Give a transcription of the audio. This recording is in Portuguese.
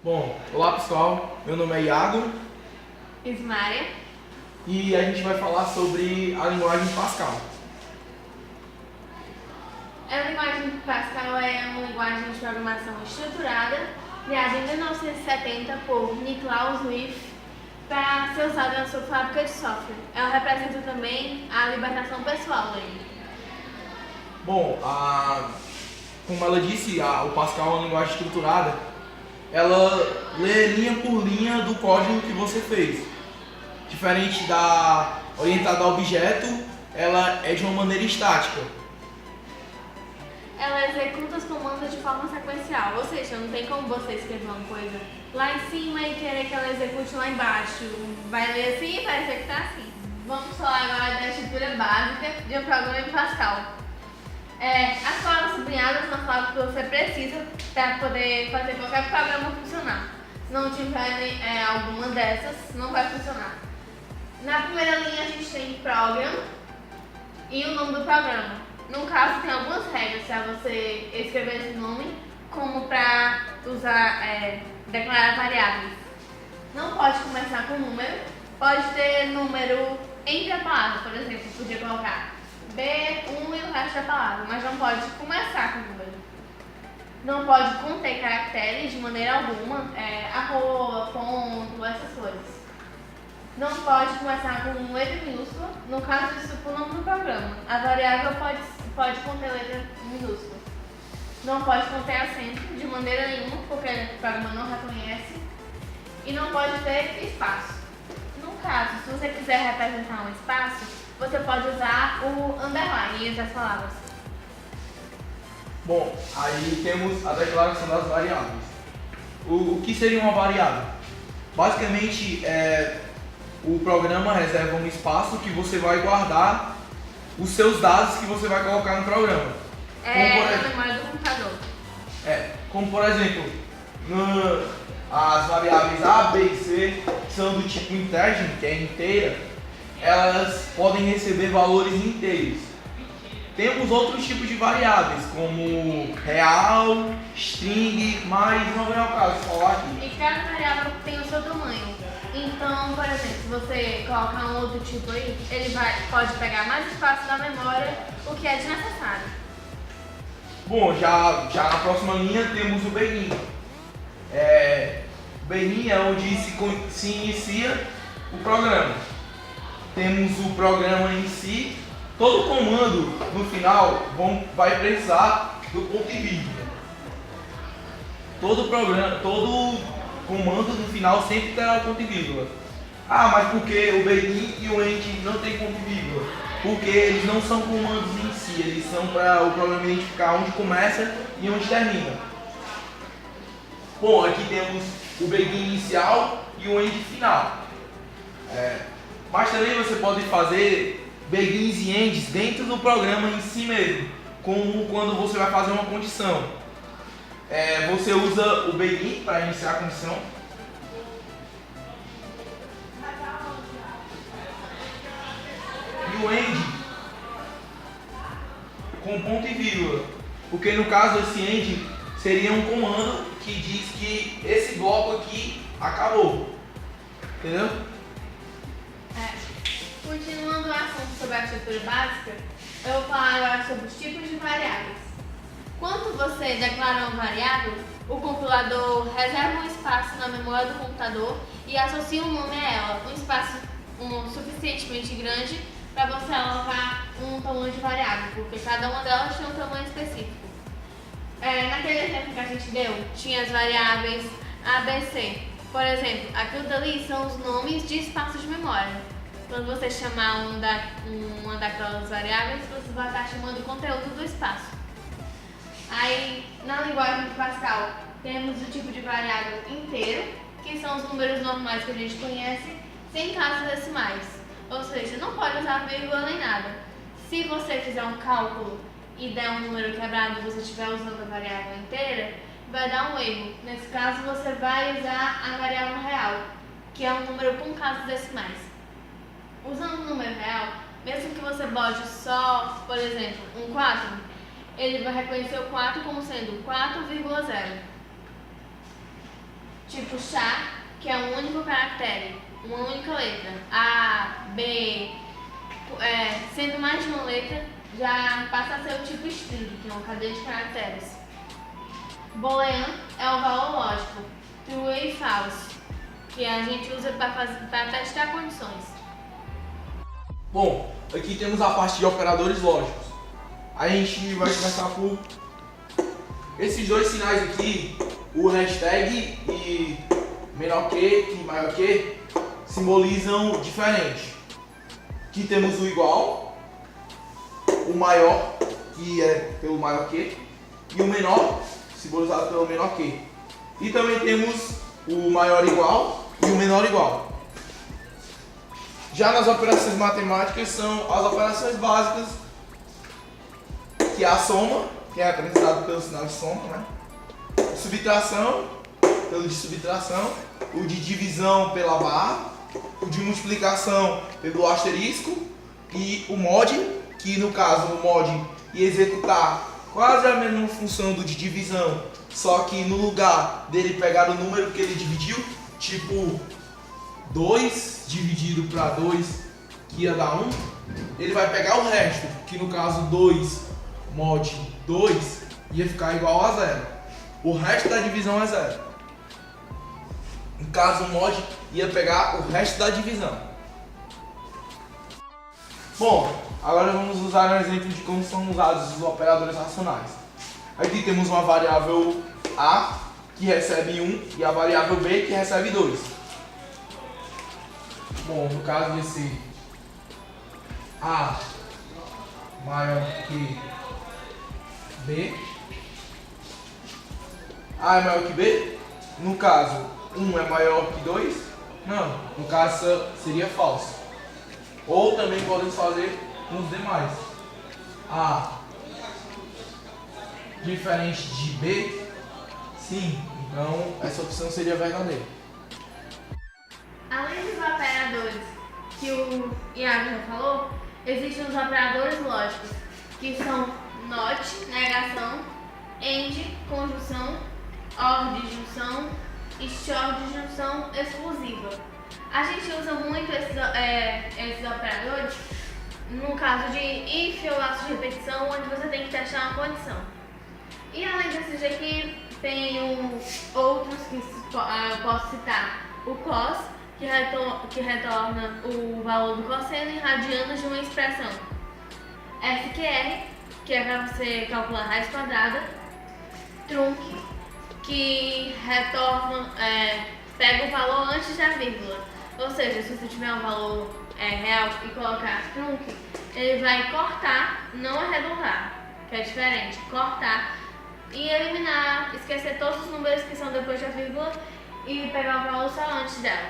Bom, olá pessoal, meu nome é Iago Ismária. e a gente vai falar sobre a linguagem Pascal. A linguagem Pascal é uma linguagem de programação estruturada criada em 1970 por Niklaus Wiff para ser usada na sua fábrica de software. Ela representa também a libertação pessoal dele. Bom, como ela disse, o Pascal é uma linguagem estruturada. Ela lê linha por linha do código que você fez. Diferente da orientada a objeto, ela é de uma maneira estática. Ela executa os comandos de forma sequencial, ou seja, não tem como você escrever uma coisa lá em cima e querer que ela execute lá embaixo. Vai ler assim e vai executar assim. Vamos falar agora da estrutura básica de um programa em Pascal. As palavras sublinhadas são as palavras que você precisa para poder fazer qualquer programa funcionar. Se não tiver alguma dessas, não vai funcionar. Na primeira linha a gente tem program e o nome do programa. No caso, tem algumas regras para você escrever esse nome, como para declarar variáveis. Não pode começar com número, pode ter número entre a palavra, por exemplo, podia colocar B1 e o resto da palavra, mas não pode começar com número. Não pode conter caracteres de maneira alguma, arroba, ponto, essas coisas. Não pode começar com letra minúscula, no caso disso por nome do programa. A variável pode conter letra minúscula. Não pode conter acento de maneira nenhuma, porque o programa não reconhece. E não pode ter espaço. No caso, se você quiser representar um espaço, você pode usar o underline entre as palavras. Bom, aí temos a declaração das variáveis. O que seria uma variável? Basicamente, o programa reserva um espaço que você vai guardar os seus dados que você vai colocar no programa. Na memória do computador. Como por exemplo, as variáveis A, B e C são do tipo integer, que é inteira, elas podem receber valores inteiros. Temos outros tipos de variáveis, como real, string, mas não é o caso de falar aqui. E cada variável tem o seu tamanho. Então, por exemplo, se você colocar um outro tipo aí, ele pode pegar mais espaço da memória, o que é desnecessário. Bom, já na próxima linha temos o begin. O begin é onde se inicia o programa. Temos o programa em si. Todo comando no final vai precisar do ponto e vírgula. Todo comando no final sempre terá o ponto e vírgula. Mas por que o begin e o end não tem ponto e vírgula? Porque eles não são comandos em si, eles são para o programa identificar onde começa e onde termina. Bom, aqui temos o begin inicial e o end final. Mas também você pode fazer begins e ends dentro do programa em si mesmo, como quando você vai fazer uma condição. Você usa o begin para iniciar a condição. E o end com ponto e vírgula. Porque no caso esse end seria um comando que diz que esse bloco aqui acabou. Entendeu? Continuando o assunto sobre a estrutura básica, eu vou falar agora sobre os tipos de variáveis. Quando você declara uma variável, o compilador reserva um espaço na memória do computador e associa um nome a ela, um espaço suficientemente grande para você alocar um tamanho de variável, porque cada uma delas tem um tamanho específico. Naquele exemplo que a gente deu, tinha as variáveis A, B, C. Por exemplo, aquilo dali são os nomes de espaços de memória. Quando você chamar uma daquelas variáveis, você vai estar chamando o conteúdo do espaço. Aí, na linguagem de Pascal, temos o tipo de variável inteiro, que são os números normais que a gente conhece, sem casas decimais. Ou seja, não pode usar vírgula nem nada. Se você fizer um cálculo e der um número quebrado e você estiver usando a variável inteira, vai dar um erro. Nesse caso, você vai usar a variável real, que é um número com casas decimais. Usando o número real, mesmo que você bote só, por exemplo, um 4, ele vai reconhecer o 4 como sendo 4,0. tipo chá, que é um único caractere, uma única letra. A, B, sendo mais de uma letra, já passa a ser o tipo string, que é uma cadeia de caracteres. Boolean é o valor lógico, true e false, que a gente usa para testar condições. Bom, aqui temos a parte de operadores lógicos. A gente vai começar por esses dois sinais aqui, o hashtag e menor que e maior que, simbolizam diferente. Aqui temos o igual, o maior, que é pelo maior que, e o menor, simbolizado pelo menor que. E também temos o maior igual e o menor igual. Já nas operações matemáticas são as operações básicas, que é a soma, que é representado pelo sinal de soma, né? Subtração, pelo de subtração, o de divisão pela barra, o de multiplicação pelo asterisco e o mod, que no caso o mod ia executar quase a mesma função do de divisão, só que no lugar dele pegar o número que ele dividiu, tipo 2 dividido para 2, que ia dar 1, ele vai pegar o resto, que no caso 2 mod 2 ia ficar igual a 0. O resto da divisão é 0. No caso o mod ia pegar o resto da divisão. Bom, agora vamos usar um exemplo de como são usados os operadores racionais. Aqui temos uma variável A que recebe 1 e a variável B que recebe 2. Bom, no caso desse A maior que B, A é maior que B, no caso 1 é maior que 2, não, no caso seria falso. Ou também podemos fazer nos demais. A diferente de B, sim, então essa opção seria verdadeira. Além dos operadores que o Iago já falou, existem os operadores lógicos, que são NOT, negação, AND, conjunção, OR, disjunção e SHOR, disjunção exclusiva. A gente usa muito esses operadores no caso de if ou laço de repetição, onde você tem que testar uma condição. E além desses aqui, tem outros que eu posso citar: o cos, que retorna o valor do cosseno em radianos de uma expressão; SQR, que é para você calcular raiz quadrada; trunc, que retorna, pega o valor antes da vírgula. Ou seja, se você tiver um valor real e colocar trunc, ele vai cortar, não arredondar, que é diferente, cortar e eliminar, esquecer todos os números que são depois da vírgula e pegar o valor só antes dela.